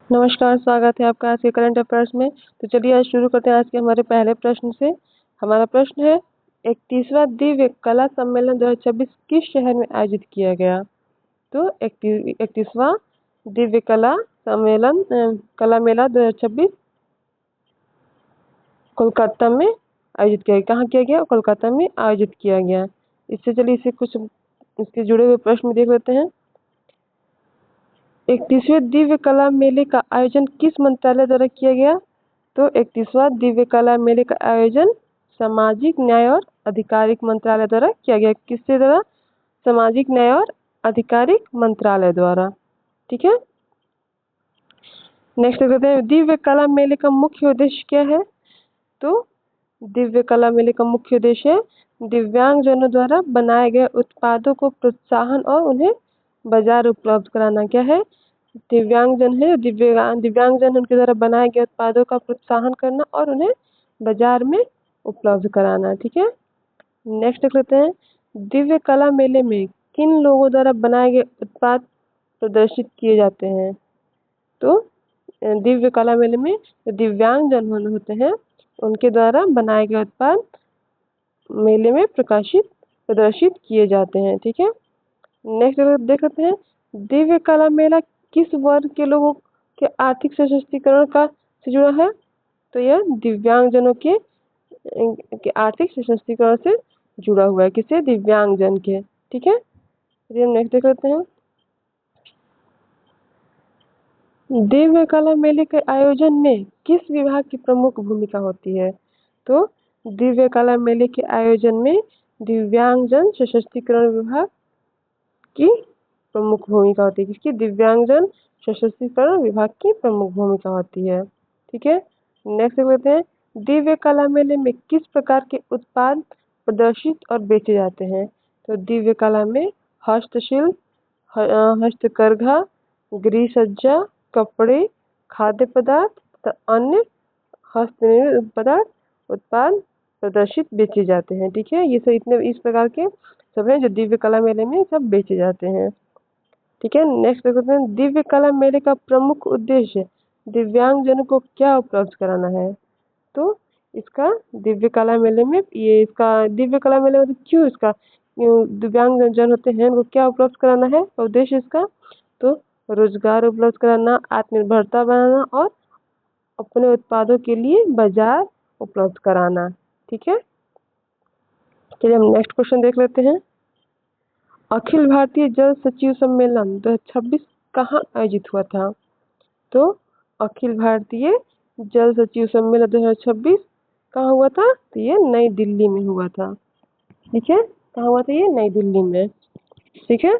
नमस्कार, स्वागत है आपका आज के करंट अफेयर्स में। तो चलिए आज शुरू करते हैं आज के हमारे पहले प्रश्न से। हमारा प्रश्न है 31वां दिव्य कला सम्मेलन 2026 किस शहर में आयोजित किया गया? तो 31वां दिव्य कला सम्मेलन कला मेला 2026 कोलकाता में आयोजित किया गया। कहाँ किया गया? कोलकाता में आयोजित किया गया। इससे चलिए इसे कुछ इसके जुड़े हुए प्रश्न देख लेते हैं। 31वें दिव्य कला मेले का आयोजन किस मंत्रालय द्वारा किया गया? तो 31वां दिव्य कला मेले का आयोजन सामाजिक न्याय और आधिकारिक मंत्रालय द्वारा किया गया। किसके द्वारा? सामाजिक न्याय और आधिकारिक मंत्रालय द्वारा। ठीक है, नेक्स्ट देखते हैं दिव्य कला मेले का मुख्य उद्देश्य क्या है? तो दिव्य कला मेले का मुख्य उद्देश्य दिव्यांगजनों द्वारा बनाए गए उत्पादों को प्रोत्साहन और उन्हें बाजार उपलब्ध कराना। क्या है? दिव्यांगजन है, दिव्यांगजन उनके द्वारा बनाए गए उत्पादों का प्रोत्साहन करना और उन्हें बाजार में उपलब्ध कराना। ठीक है, नेक्स्ट देख लेते हैं दिव्य कला मेले में किन लोगों द्वारा बनाए गए उत्पाद प्रदर्शित किए जाते हैं? तो दिव्य कला मेले में दिव्यांगजन होते हैं उनके द्वारा बनाए गए उत्पाद मेले में प्रदर्शित किए जाते हैं। ठीक है, नेक्स्ट देख लेते हैं दिव्य कला मेला किस वर्ग के लोगों के आर्थिक सशक्तिकरण का से जुड़ा है? तो यह दिव्यांगजनों के आर्थिक सशक्तिकरण से जुड़ा हुआ है। किससे? दिव्यांगजन के। ठीक है, चलिए हम नेक्स्ट देख लेते हैं दिव्य कला मेले के आयोजन में किस विभाग की प्रमुख भूमिका होती है? तो दिव्य कला मेले के आयोजन में दिव्यांगजन सशक्तिकरण विभाग की प्रमुख भूमिका होती है। किसकी? दिव्यांगजन सशक्तिकरण विभाग की प्रमुख भूमिका होती है। ठीक है, नेक्स्ट देख लेते हैं दिव्य कला मेले में किस प्रकार के उत्पाद प्रदर्शित और बेचे जाते हैं? तो दिव्य कला में हस्तशिल्प, हस्तकरघा, गृह सज्जा, कपड़े, खाद्य पदार्थ तथा अन्य हस्तनिर्मित उत्पाद प्रदर्शित बेचे जाते हैं। ठीक है, ये सब इतने इस प्रकार के सब है जो दिव्य कला मेले में सब बेचे जाते हैं। ठीक है, नेक्स्ट देखते हैं दिव्य कला मेले का प्रमुख उद्देश्य दिव्यांगजनों को क्या उपलब्ध कराना है? तो इसका दिव्य कला मेले में दिव्य कला मेले में क्यों दिव्यांगजन होते हैं उनको क्या उपलब्ध कराना है? उद्देश्य इसका तो रोजगार उपलब्ध कराना, आत्मनिर्भरता बनाना और अपने उत्पादों के लिए बाजार उपलब्ध कराना। ठीक है, चलिए हम नेक्स्ट क्वेश्चन देख लेते हैं अखिल भारतीय जल सचिव सम्मेलन 2026 कहाँ आयोजित हुआ था? तो अखिल भारतीय जल सचिव सम्मेलन 2026 कहाँ हुआ था? तो ये नई दिल्ली में हुआ था। ठीक है, कहाँ हुआ था? ये नई दिल्ली में। ठीक है,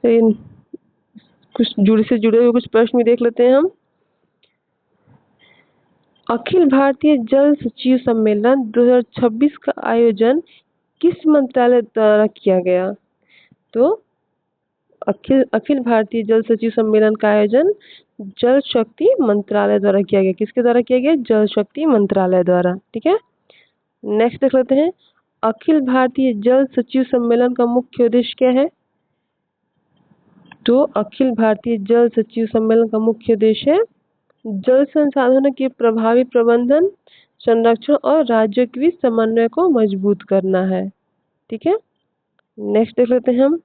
तो कुछ जुड़े हुए कुछ प्रश्न भी देख लेते हैं हम। अखिल भारतीय जल सचिव सम्मेलन 2026 का आयोजन किस मंत्रालय द्वारा किया गया? तो अखिल भारतीय जल सचिव सम्मेलन का आयोजन जल शक्ति मंत्रालय द्वारा किया गया। किसके द्वारा किया गया? जल शक्ति मंत्रालय द्वारा। ठीक है, नेक्स्ट देख लेते हैं अखिल भारतीय जल सचिव सम्मेलन का मुख्य उद्देश्य क्या है? तो अखिल भारतीय जल सचिव सम्मेलन का मुख्य उद्देश्य है जल संसाधनों के प्रभावी प्रबंधन, संरक्षण और राज्यों के बीच समन्वय को मजबूत करना है। ठीक है, नेक्स्ट देख लेते हैं हम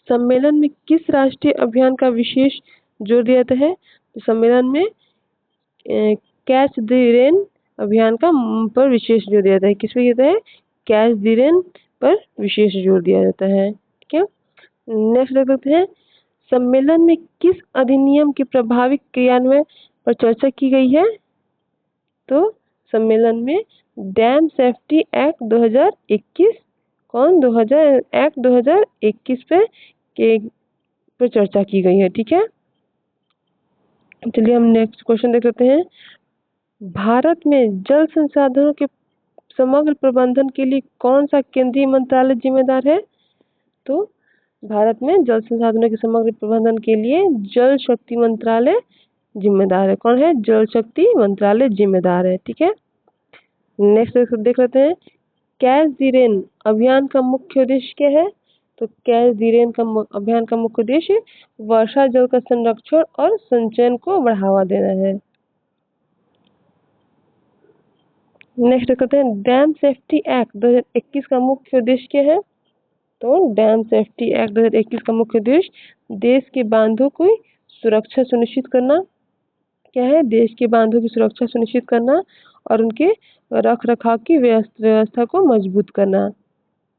सम्मेलन में किस राष्ट्रीय अभियान का विशेष जोर दिया जाता है? तो सम्मेलन में कैच द रेन अभियान का पर विशेष जोर दिया जाता है। किस पे दिया जाता है? कैच द रेन पर विशेष जोर दिया जाता है। ठीक है, नेक्स्ट देख लेते हैं सम्मेलन में किस अधिनियम के प्रभावी क्रियान्वयन पर चर्चा की गई है? तो सम्मेलन में डैम सेफ्टी एक्ट 2021 एक्ट 2021 पे चर्चा की गई है। ठीक है, चलिए हम नेक्स्ट क्वेश्चन देख लेते हैं भारत में जल संसाधनों के समग्र प्रबंधन के लिए कौन सा केंद्रीय मंत्रालय जिम्मेदार है? तो भारत में जल संसाधनों के समग्र प्रबंधन के लिए जल शक्ति मंत्रालय जिम्मेदार है। कौन है? जल शक्ति मंत्रालय जिम्मेदार है। ठीक है, नेक्स्ट देख लेते हैं कैच द रेन अभियान का मुख्य उद्देश्य क्या है? तो कैच द रेन का अभियान का मुख्य उद्देश्य वर्षा जल का संरक्षण और संचयन को बढ़ावा देना है। नेक्स्ट करते हैं डैम सेफ्टी एक्ट 2021 का मुख्य उद्देश्य क्या है? तो डैम सेफ्टी एक्ट 2021 का मुख्य उद्देश्य देश के बांधों की सुरक्षा सुनिश्चित करना। क्या है? देश के बांधों की सुरक्षा सुनिश्चित करना और उनके रख रखाव की व्यवस्था को मजबूत करना।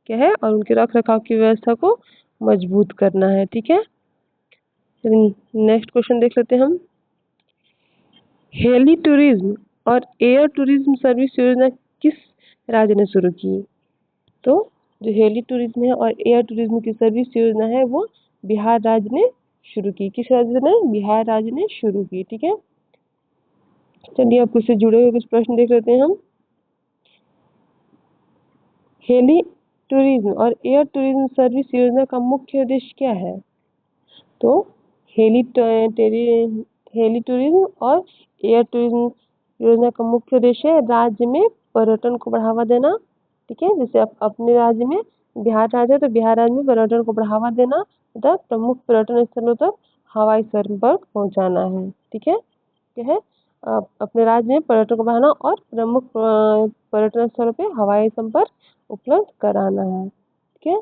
क्या है? और उनके रख रखाव की व्यवस्था को मजबूत करना है। ठीक है, नेक्स्ट क्वेश्चन देख लेते हैं हम। हेली टूरिज्म और एयर टूरिज्म सर्विस योजना किस राज्य ने शुरू की? तो जो हेली टूरिज्म है और एयर टूरिज्म की सर्विस योजना है वो बिहार राज्य ने शुरू की। किस राज्य ने? बिहार राज्य ने शुरू की। ठीक है, चलिए अब इससे जुड़े हुए कुछ प्रश्न देख लेते हैं हम। हेली टूरिज्म और एयर टूरिज्म सर्विस योजना का मुख्य उद्देश्य क्या है? तो हेली टूरिज्म और एयर टूरिज्म योजना का मुख्य उद्देश्य है राज्य में पर्यटन को बढ़ावा देना। ठीक है, जैसे अपने राज्य में बिहार राज्य है तो बिहार राज्य में पर्यटन को बढ़ावा देना तथा प्रमुख पर्यटन स्थलों तक हवाई संपर्क पहुंचाना है। ठीक है, क्या है? अपने राज्य में पर्यटन को बढ़ाना और प्रमुख पर्यटन स्थलों पे हवाई संपर्क उपलब्ध कराना है। ठीक है,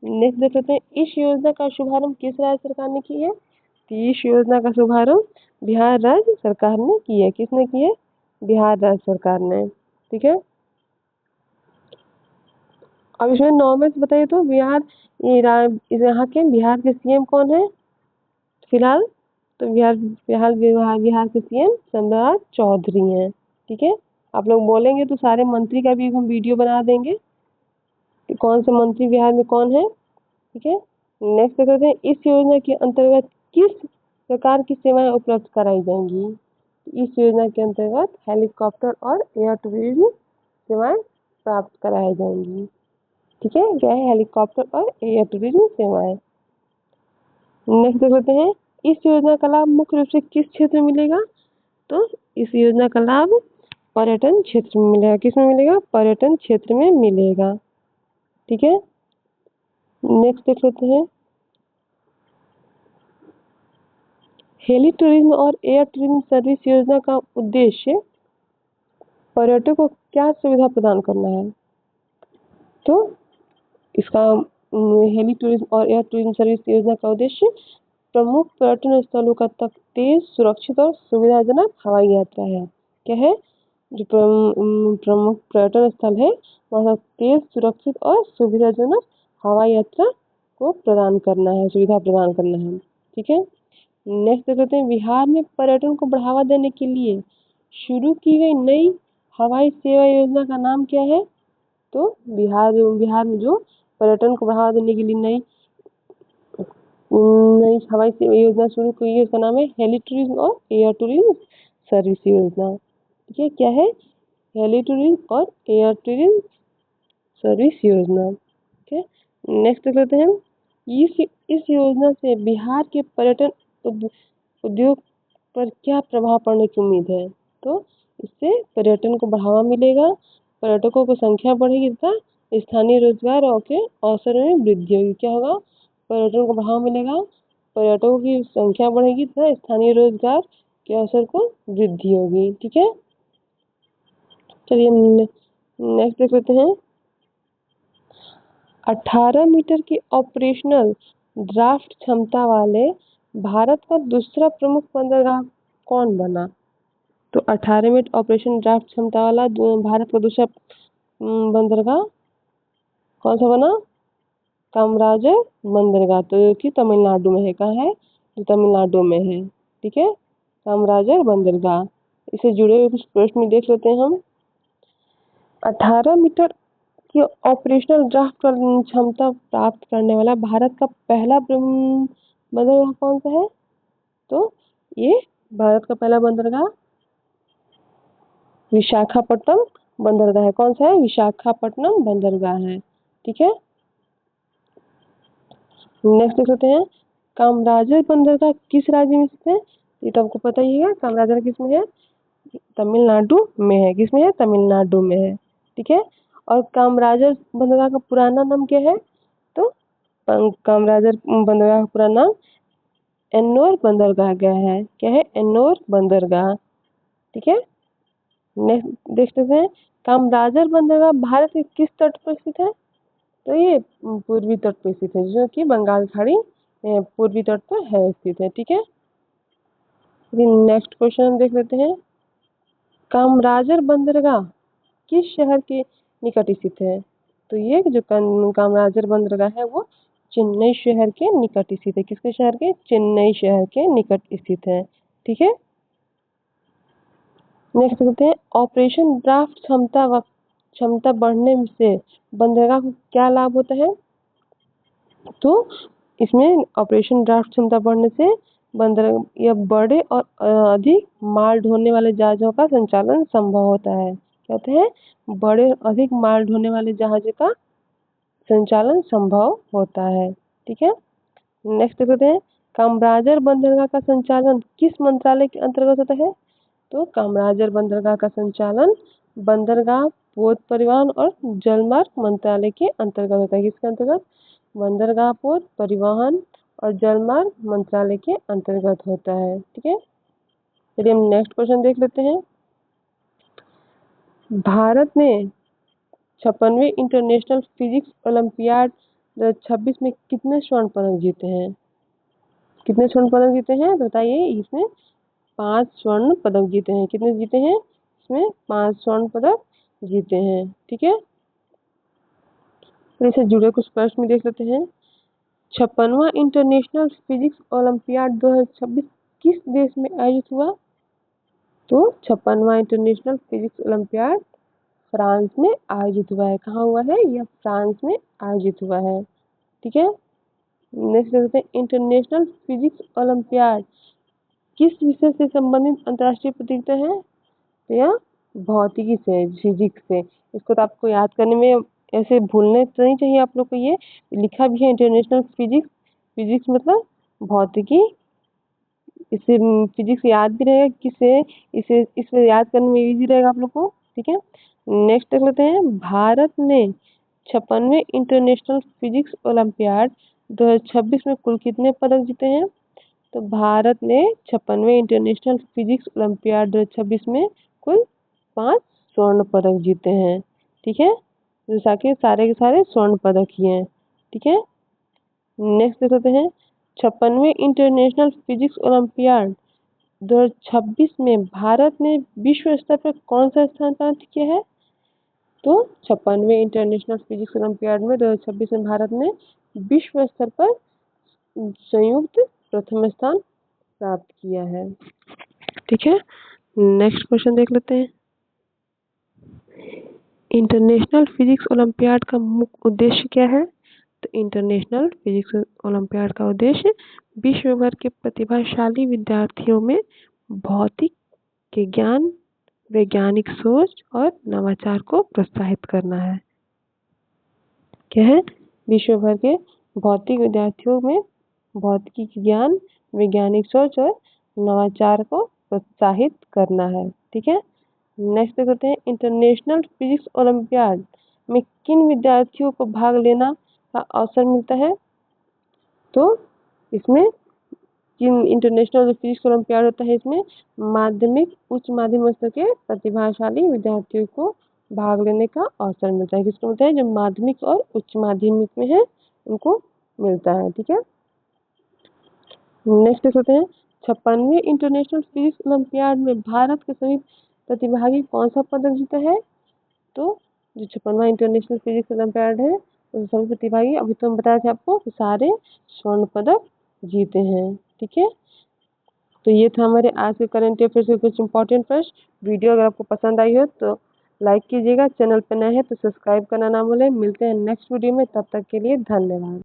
नेक्स्ट देख लेते हैं इस योजना का शुभारंभ किस राज्य सरकार ने की है? तो इस योजना का शुभारंभ बिहार राज्य सरकार ने की है। किसने की है? बिहार राज्य सरकार ने। ठीक है, अब इसमें नॉर्मल से बताइए तो यहाँ के बिहार के सीएम कौन है फिलहाल? तो बिहार के सीएम सम्राट चौधरी हैं। ठीक है, आप लोग बोलेंगे तो सारे मंत्री का भी हम वीडियो बना देंगे कि कौन से मंत्री बिहार में कौन है। ठीक है, नेक्स्ट करते हैं इस योजना के अंतर्गत किस प्रकार की सेवाएं उपलब्ध कराई जाएंगी? इस योजना के अंतर्गत हेलीकॉप्टर और एयर टूरिज्म सेवाएं प्राप्त कराई जाएंगी। ठीक है, क्या है? हेलीकॉप्टर और एयर टूरिज्म सेवाएं। नेक्स्ट देखते हैं इस योजना का लाभ मुख्य रूप से किस क्षेत्र में मिलेगा? तो इस योजना का लाभ पर्यटन क्षेत्र में मिलेगा। किसमें मिलेगा? पर्यटन क्षेत्र में मिलेगा। ठीक है, नेक्स्ट देख लेते हैं हेली टूरिज्म और एयर टूरिज्म सर्विस योजना का उद्देश्य पर्यटकों को क्या सुविधा प्रदान करना है? तो इसका हेली टूरिज्म और एयर टूरिज्म सर्विस योजना का उद्देश्य प्रमुख पर्यटन स्थलों का तक तेज, सुरक्षित और सुविधाजनक हवाई यात्रा है। क्या है? जो प्रमुख पर्यटन स्थल है वहाँ तेज, सुरक्षित और सुविधाजनक हवाई यात्रा को प्रदान करना है, सुविधा प्रदान करना है। ठीक है, नेक्स्ट देखते हैं बिहार में पर्यटन को बढ़ावा देने के लिए शुरू की गई नई हवाई सेवा योजना का नाम क्या है? तो बिहार में जो पर्यटन को बढ़ावा देने के लिए नई हवाई सेवा योजना शुरू की है उसका नाम है हेली टूरिज्म और एयर टूरिज्म सर्विस योजना। ठीक है, क्या है? हेली टूरिज्म और एयर टूरिज्म सर्विस योजना। ठीक है, नेक्स्ट देख लेते हैं इस योजना से बिहार के पर्यटन उद्योग पर क्या प्रभाव पड़ने की उम्मीद है? तो इससे पर्यटन को बढ़ावा मिलेगा, पर्यटकों की संख्या बढ़ेगी तथा स्थानीय रोजगार के अवसर में वृद्धि होगी। क्या होगा? पर्यटन को बढ़ावा मिलेगा, पर्यटकों की संख्या बढ़ेगी तथा स्थानीय रोजगार के अवसर को वृद्धि होगी। ठीक है, चलिए नेक्स्ट देख लेते हैं 18 मीटर की ऑपरेशनल ड्राफ्ट क्षमता वाले भारत का दूसरा प्रमुख बंदरगाह कौन बना? तो 18 मीटर ऑपरेशन ड्राफ्ट क्षमता वाला भारत का दूसरा बंदरगाह कौन सा बना? कामराजर बंदरगाह, तो कि तमिलनाडु में है। कहाँ है? जो तमिलनाडु में है। ठीक है, कामराजर बंदरगाह। इससे जुड़े हुए कुछ प्रश्न देख लेते हैं हम। 18 मीटर की ऑपरेशनल ड्राफ्ट क्षमता प्राप्त करने वाला भारत का पहला बंदरगाह कौन सा है? तो ये भारत का पहला बंदरगाह विशाखापट्टनम बंदरगाह है। कौन सा है? विशाखापट्टनम बंदरगाह है। ठीक है, नेक्स्ट देख लेते हैं कामराजर बंदरगाह किस राज्य में स्थित है? ये तो आपको पता ही है, कामराजर किस में है? तमिलनाडु में है। किस में है? तमिलनाडु में है। ठीक है, और कामराजर बंदरगाह का पुराना नाम क्या है? तो कामराजर बंदरगाह का पूरा नाम एन्नोर बंदरगाह गया है। क्या है? एन्नोर बंदरगाह। ठीक है। नेक्स्ट देखते हैं, कामराजर बंदरगाह भारत के किस तट पर स्थित है? तो ये पूर्वी तट पर स्थित है, जो कि बंगाल खाड़ी पूर्वी तट पर है स्थित है। ठीक है। नेक्स्ट क्वेश्चन देख लेते हैं, कामराजर बंदरगाह किस शहर के निकट स्थित है? तो ये जो कामराजर बंदरगाह है वो चेन्नई शहर के निकट स्थित है। किसके शहर के? चेन्नई शहर के निकट स्थित है। ठीक है। नेक्स्ट देखते हैं, ऑपरेशन ड्राफ्ट क्षमता बढ़ने से बंदरगाह को क्या लाभ होता है? तो इसमें ऑपरेशन ड्राफ्ट क्षमता बढ़ने से बंदरगाह या बड़े और अधिक माल ढोने वाले जहाजों का संचालन संभव होता है। क्या होता है? बड़े अधिक माल ढोने वाले जहाजों का संचालन संभव होता है। ठीक है। नेक्स्ट देखते हैं, कामराजर बंदरगाह का संचालन किस मंत्रालय के अंतर्गत होता है? तो कामराजर बंदरगाह का संचालन बंदरगाह, पोत परिवहन और जलमार्ग मंत्रालय के अंतर्गत होता है। किसके अंतर्गत? बंदरगाह, पोत परिवहन और जलमार्ग मंत्रालय के अंतर्गत होता है। ठीक है। चलिए हम नेक्स्ट क्वेश्चन देख लेते हैं, भारत ने 56वें इंटरनेशनल फिजिक्स ओलंपियाड 2026 में कितने स्वर्ण पदक जीते हैं? कितने स्वर्ण पदक जीते हैं बताइए? इसमें 5 स्वर्ण पदक जीते हैं। कितने जीते हैं? इसमें 5 स्वर्ण पदक जीते हैं। ठीक है। तो इससे जुड़े कुछ प्रश्न देख लेते हैं, 56वां इंटरनेशनल फिजिक्स ओलंपियाड 2026 किस देश में आयोजित हुआ? तो 56वां इंटरनेशनल फिजिक्स ओलंपियाड फ्रांस में आयोजित हुआ है। कहाँ हुआ है? यह फ्रांस में आयोजित हुआ है। ठीक है। नेक्स्ट देखते हैं, इंटरनेशनल फिजिक्स ओलंपियाड किस विषय से संबंधित अंतर्राष्ट्रीय प्रतियोगिता है? तो यह भौतिकी से, फिजिक्स से। इसको तो आपको याद करने में ऐसे भूलने तो नहीं चाहिए आप लोग को। ये लिखा भी है इंटरनेशनल फिजिक्स, फिजिक्स मतलब भौतिकी। इससे फिजिक्स याद भी रहेगा, किससे इसे याद करने में इजी रहेगा आप लोग को। ठीक है। नेक्स्ट देख लेते हैं, भारत ने 56वें इंटरनेशनल फिजिक्स ओलंपियाड 2026 में कुल कितने पदक जीते हैं? तो भारत ने 56वें इंटरनेशनल फिजिक्स ओलंपियाड 2026 में कुल 5 स्वर्ण पदक जीते हैं। ठीक है। जैसा कि सारे के सारे स्वर्ण पदक ही हैं। ठीक है। नेक्स्ट देख लेते हैं, 56वें इंटरनेशनल फिजिक्स ओलंपियाड 2026 में भारत ने विश्व स्तर पर कौन सा स्थान प्राप्त किया है? तो 56वें इंटरनेशनल फिजिक्स ओलंपियाड में 2026 में भारत ने विश्व स्तर पर संयुक्त प्रथम स्थान प्राप्त किया है। ठीक है। नेक्स्ट क्वेश्चन देख लेते हैं, इंटरनेशनल फिजिक्स ओलंपियाड का मुख्य उद्देश्य क्या है? तो इंटरनेशनल फिजिक्स ओलंपियाड का उद्देश्य विश्व भर के प्रतिभाशाली विद्यार्थियों में भौतिक के ज्ञान, वैज्ञानिक सोच और नवाचार को प्रोत्साहित करना है। क्या है? विश्व भर के भौतिक विद्यार्थियों में भौतिकी के ज्ञान, वैज्ञानिक सोच और नवाचार को प्रोत्साहित करना है। ठीक है। नेक्स्ट देखते हैं, इंटरनेशनल फिजिक्स ओलंपियाड में किन विद्यार्थियों को भाग लेना का अवसर मिलता है? तो इसमें किन इंटरनेशनल फिजिक्स ओलंपियाड होता है, इसमें माध्यमिक, उच्च माध्यमिक स्तर के प्रतिभाशाली विद्यार्थियों को भाग लेने का अवसर मिलता है। किसको मिलता है? जो माध्यमिक और उच्च माध्यमिक में है उनको मिलता है। ठीक है। नेक्स्ट देखते हैं, 56वें इंटरनेशनल फिजिक्स ओलंपियाड में भारत के सभी प्रतिभागी कौन सा पदक जीता है? तो जो 56वां इंटरनेशनल फिजिक्स ओलंपियाड है उसमें सभी प्रतिभागी, अभी तो हम बताए थे आपको, सारे स्वर्ण पदक जीते हैं। ठीक है। तो ये था हमारे आज के करंट अफेयर्स के कुछ इंपॉर्टेंट प्रश्न। वीडियो अगर आपको पसंद आई हो तो लाइक कीजिएगा, चैनल पर नए हैं तो सब्सक्राइब करना ना भूलें। मिलते हैं नेक्स्ट वीडियो में, तब तक के लिए धन्यवाद।